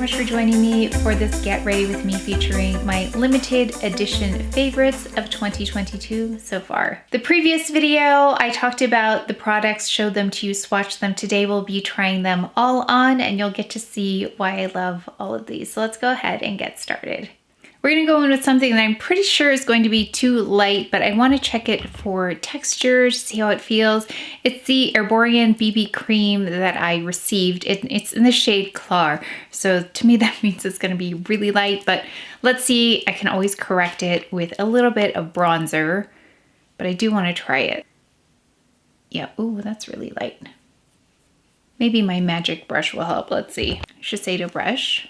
much for joining me for this Get Ready With Me featuring my limited edition favorites of 2022 so far. The previous video, I talked about the products, showed them to you, swatched them. Today we'll be trying them all on and you'll get to see why I love all of these. So let's go ahead and get started. We're gonna go in with something that I'm pretty sure is going to be too light, but I wanna check it for texture, to see how it feels. It's the ERBORIAN BB cream that I received. It's in the shade Clover. So to me that means it's gonna be really light, but let's see. I can always correct it with a little bit of bronzer, but I do wanna try it. Yeah, ooh, that's really light. Maybe my magic brush will help. Let's see. SHISEIDO brush.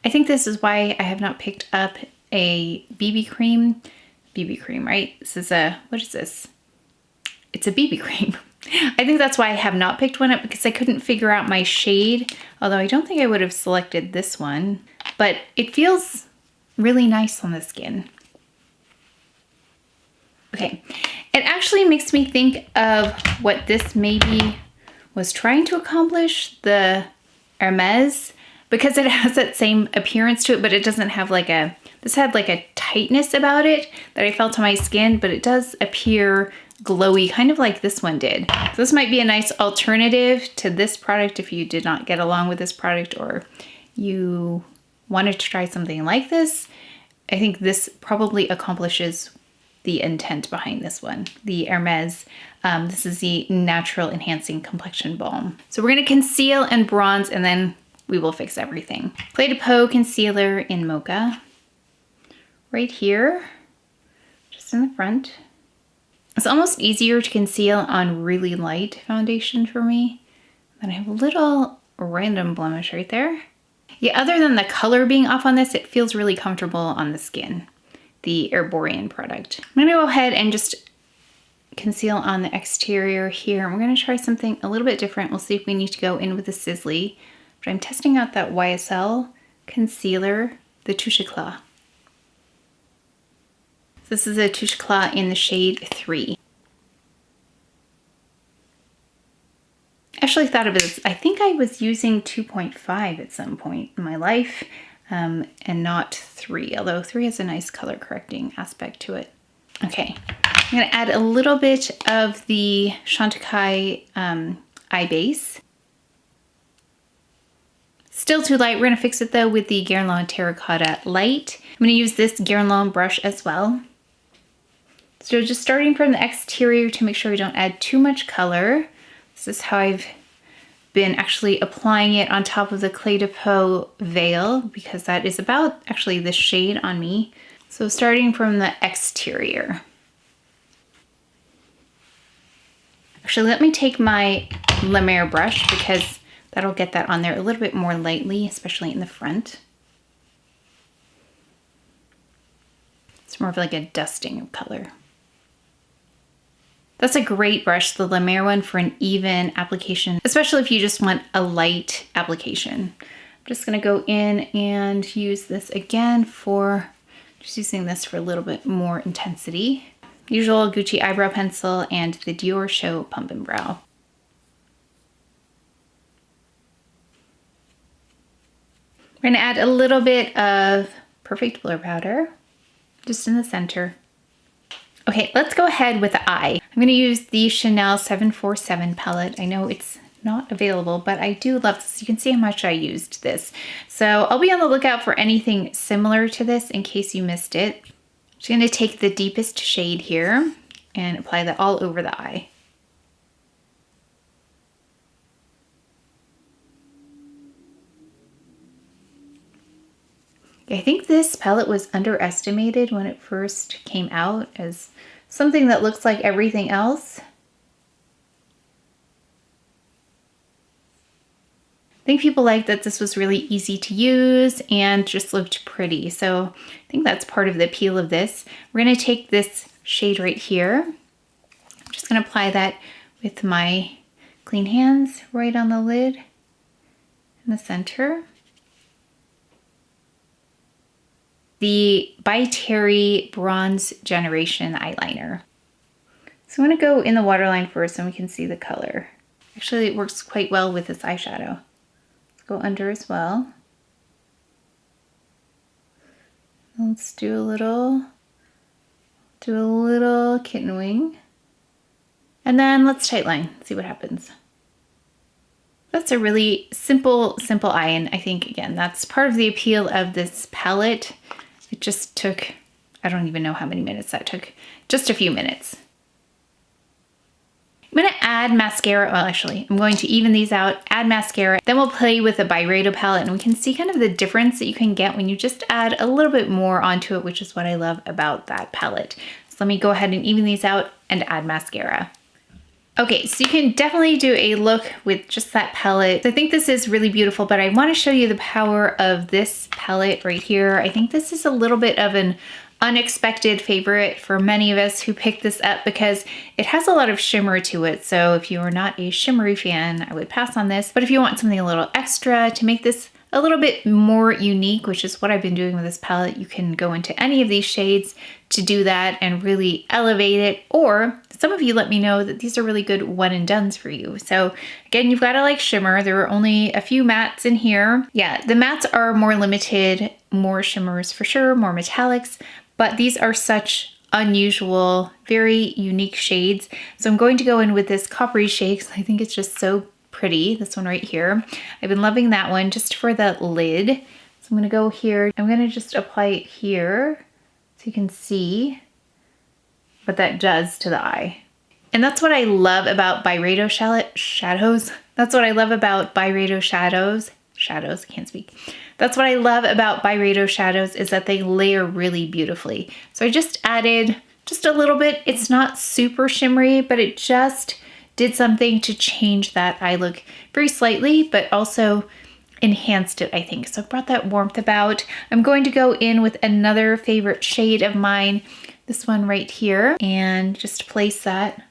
I think this is why I have not picked up a BB cream. BB cream, right? This is a, what is this? It's a BB cream. I think that's why I have not picked one up, because I couldn't figure out my shade. Although I don't think I would have selected this one, but it feels really nice on the skin. Okay, it actually makes me think of what this maybe was trying to accomplish, the Hermes, because it has that same appearance to it, but it doesn't have like a, this had like a tightness about it that I felt on my skin, but it does appear glowy, kind of like this one did. So this might be a nice alternative to this product if you did not get along with this product or you wanted to try something like this. I think this probably accomplishes the intent behind this one, the Hermes. This is the Natural Enhancing Complexion Balm. So we're gonna conceal and bronze and then we will fix everything. PEAU concealer in Mocha. Right here, just in the front. It's almost easier to conceal on really light foundation for me. Then I have a little random blemish right there. Yeah, other than the color being off on this, it feels really comfortable on the skin. The ERBORIAN product. I'm gonna go ahead and just conceal on the exterior here. We're gonna try something a little bit different. We'll see if we need to go in with a Sisley. But I'm testing out that YSL concealer, the Touche Éclat. This is a Touche Éclat in the shade 3. I actually thought of it as, I think I was using 2.5 at some point in my life, and not 3, although 3 has a nice color correcting aspect to it. Okay, I'm gonna add a little bit of the Chantecaille eye base. Still too light. We're gonna fix it though with the Guerlain Terracotta Light. I'm gonna use this Guerlain brush as well. So just starting from the exterior to make sure we don't add too much color. This is how I've been actually applying it on top of the CdP veil, because that is about actually the shade on me. So starting from the exterior. Actually, let me take my MER brush because that'll get that on there a little bit more lightly, especially in the front. It's more of like a dusting of color. That's a great brush, the MER one, for an even application, especially if you just want a light application. I'm just gonna go in and use this again for, just using this for a little bit more intensity. Usual Gucci eyebrow pencil and the DIOR Show Pump and Brow. We're gonna add a little bit of Perfect Blur Powder, just in the center. Okay, let's go ahead with the eye. I'm gonna use the Chanel 747 palette. I know it's not available, but I do love this. You can see how much I used this. So I'll be on the lookout for anything similar to this in case you missed it. I'm just gonna take the deepest shade here and apply that all over the eye. I think this palette was underestimated when it first came out as something that looks like everything else. I think people liked that this was really easy to use and just looked pretty. So I think that's part of the appeal of this. We're gonna take this shade right here. I'm just gonna apply that with my clean hands right on the lid in the center. The By Terry Bronze Generation eyeliner. So I'm gonna go in the waterline first so we can see the color. Actually, it works quite well with this eyeshadow. Let's go under as well. Let's do a little kitten wing. And then let's tightline, see what happens. That's a really simple eye, and I think, again, that's part of the appeal of this palette. It just took, I don't even know how many minutes that took, just a few minutes. I'm gonna add mascara, well actually, I'm going to even these out, add mascara, then we'll play with the Byredo palette and we can see kind of the difference that you can get when you just add a little bit more onto it, which is what I love about that palette. So let me go ahead and even these out and add mascara. Okay, so you can definitely do a look with just that palette. I think this is really beautiful, but I want to show you the power of this palette right here. I think this is a little bit of an unexpected favorite for many of us who picked this up because it has a lot of shimmer to it. So if you are not a shimmery fan, I would pass on this. But if you want something a little extra to make this a little bit more unique, which is what I've been doing with this palette, you can go into any of these shades to do that and really elevate it. Or some of you let me know that these are really good one and dones for you. So again, you've got to like shimmer. There are only a few mattes in here. Yeah, the mattes are more limited, more shimmers for sure, more metallics, but these are such unusual, very unique shades. So I'm going to go in with this coppery shade because I think it's just so pretty, this one right here. I've been loving that one just for the lid. So I'm gonna go here. I'm gonna just apply it here so you can see what that does to the eye. And that's what I love about Byredo shadows. That's what I love about Byredo shadows. I can't speak. That's what I love about Byredo shadows is that they layer really beautifully. So I just added just a little bit. It's not super shimmery, but it just did something to change that eye look very slightly, but also enhanced it, I think. So I brought that warmth about. I'm going to go in with another favorite shade of mine, this one right here, and just place that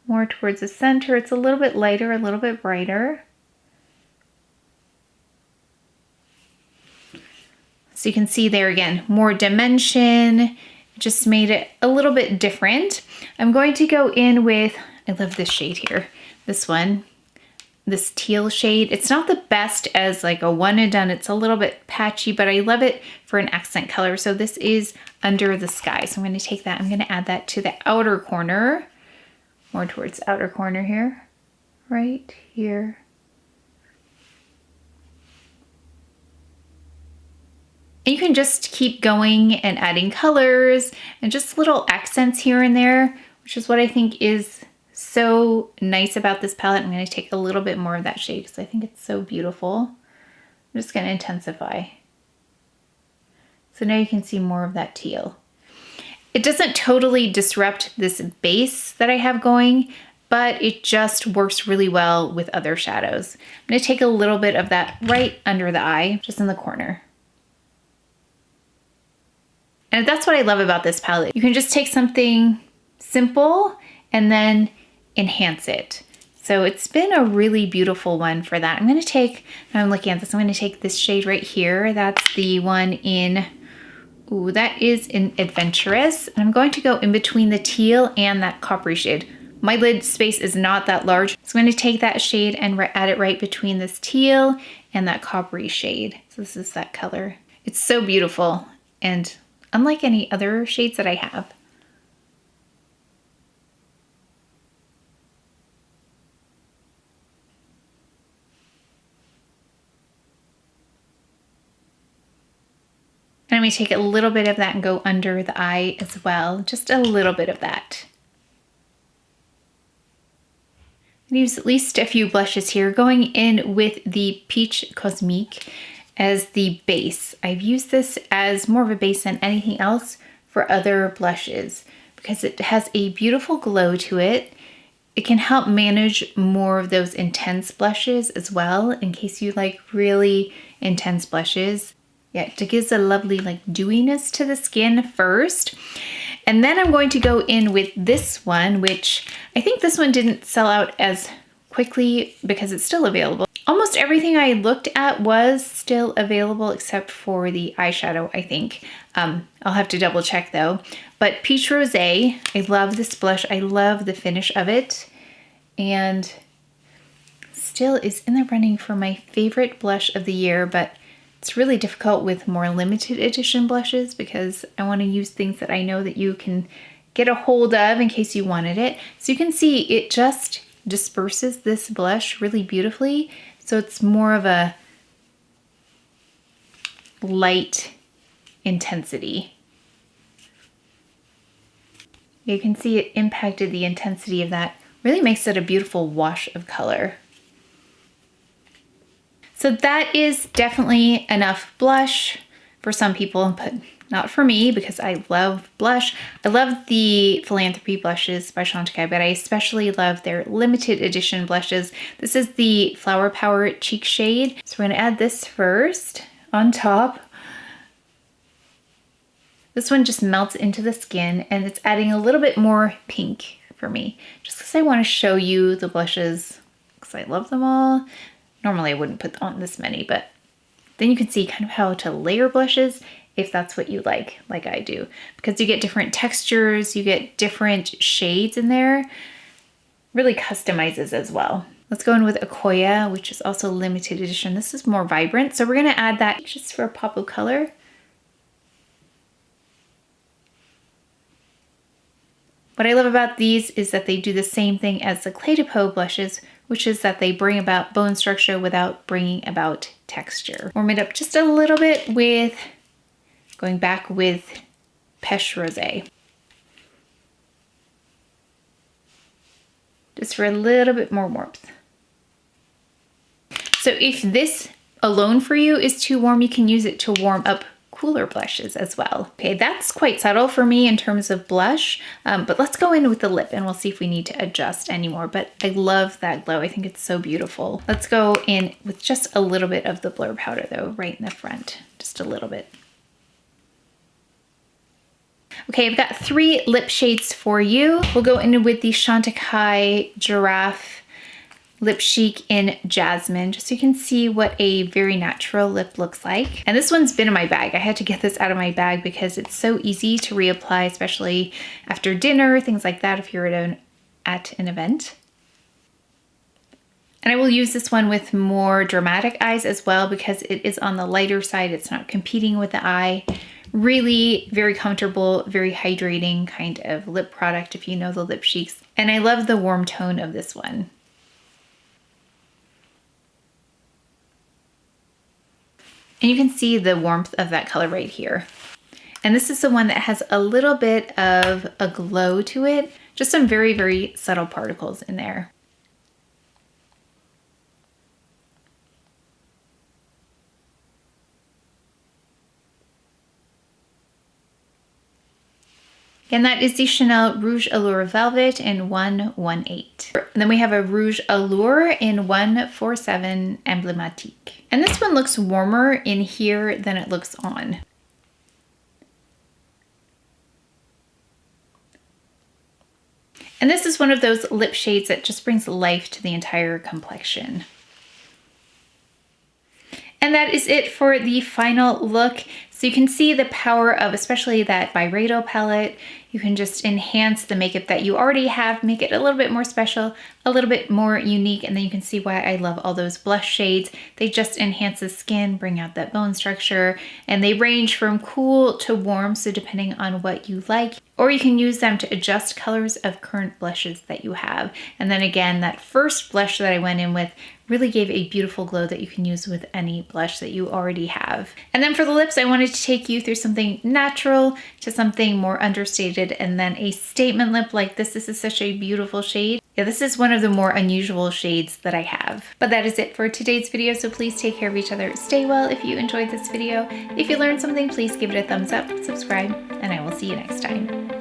more towards the center. It's a little bit lighter, a little bit brighter. So you can see there again, more dimension, just made it a little bit different. I'm going to go in with, I love this shade here, this one, this teal shade. It's not the best as like a one and done, it's a little bit patchy, but I love it for an accent color. So this is Under the Sky. So I'm gonna take that, I'm gonna add that to the outer corner, more towards the outer corner here, right here. And you can just keep going and adding colors and just little accents here and there, which is what I think is so nice about this palette. I'm going to take a little bit more of that shade because I think it's so beautiful. I'm just going to intensify. So now you can see more of that teal. It doesn't totally disrupt this base that I have going, but it just works really well with other shadows. I'm going to take a little bit of that right under the eye, just in the corner. And that's what I love about this palette. You can just take something simple and then enhance it. So it's been a really beautiful one for that. I'm gonna take, now I'm looking at this, I'm gonna take this shade right here. That's the one in, ooh, that is in Adventurous. And I'm going to go in between the teal and that coppery shade. My lid space is not that large. So I'm gonna take that shade and add it right between this teal and that coppery shade. So this is that color. It's so beautiful and unlike any other shades that I have. And I'm going to take a little bit of that and go under the eye as well. Just a little bit of that. I'm going to use at least a few blushes here, going in with the Peach Cosmique as the base. I've used this as more of a base than anything else for other blushes because it has a beautiful glow to it. It can help manage more of those intense blushes as well in case you like really intense blushes. Yeah, it gives a lovely like dewiness to the skin first. And then I'm going to go in with this one, which I think this one didn't sell out as quickly because it's still available. Almost everything I looked at was still available except for the eyeshadow, I think. I'll have to double check though. But Peach Rosé, I love this blush. I love the finish of it. And still is in the running for my favorite blush of the year, but it's really difficult with more limited edition blushes because I want to use things that I know that you can get a hold of in case you wanted it. So you can see it just disperses this blush really beautifully. So it's more of a light intensity. You can see it impacted the intensity of that. Really makes it a beautiful wash of color. So that is definitely enough blush for some people, but not for me because I love blush. I love the Philanthropy blushes by Chantecaille, but I especially love their limited edition blushes. This is the Flower Power Cheek shade. So we're gonna add this first on top. This one just melts into the skin and it's adding a little bit more pink for me, just because I want to show you the blushes because I love them all. Normally I wouldn't put on this many, but then you can see kind of how to layer blushes if that's what you like I do, because you get different textures, you get different shades in there. Really customizes as well. Let's go in with Akoya, which is also limited edition. This is more vibrant, so we're gonna add that just for a pop of color. What I love about these is that they do the same thing as the CdP blushes, which is that they bring about bone structure without bringing about texture. Warm it up just a little bit with, going back with Peche Rosé. Just for a little bit more warmth. So if this alone for you is too warm, you can use it to warm up cooler blushes as well. Okay, that's quite subtle for me in terms of blush, but let's go in with the lip and we'll see if we need to adjust anymore. But I love that glow. I think it's so beautiful. Let's go in with just a little bit of the blur powder though, right in the front, just a little bit. Okay, I've got 3 lip shades for you. We'll go in with the Chantecaille Giraffe Lip Chic in Jasmine, just so you can see what a very natural lip looks like. And this one's been in my bag. I had to get this out of my bag because it's so easy to reapply, especially after dinner, things like that, if you're at an event. And I will use this one with more dramatic eyes as well because it is on the lighter side. It's not competing with the eye. Really very comfortable, very hydrating kind of lip product if you know the Lip Chics. And I love the warm tone of this one. And you can see the warmth of that color right here. And this is the one that has a little bit of a glow to it. Just some very, very subtle particles in there. And that is the Chanel Rouge Allure Velvet in 118. And then we have a Rouge Allure in 147 Emblématique. And this one looks warmer in here than it looks on. And this is one of those lip shades that just brings life to the entire complexion. And that is it for the final look. So you can see the power of especially that Byredo palette. You can just enhance the makeup that you already have, make it a little bit more special, a little bit more unique, and then you can see why I love all those blush shades. They just enhance the skin, bring out that bone structure, and they range from cool to warm, so depending on what you like. Or you can use them to adjust colors of current blushes that you have. And then again, that first blush that I went in with really gave a beautiful glow that you can use with any blush that you already have. And then for the lips, I wanted to take you through something natural to something more understated, and then a statement lip like this. This is such a beautiful shade. Yeah, this is one of the more unusual shades that I have. But that is it for today's video, so please take care of each other. Stay well if you enjoyed this video. If you learned something, please give it a thumbs up, subscribe, and I will see you next time.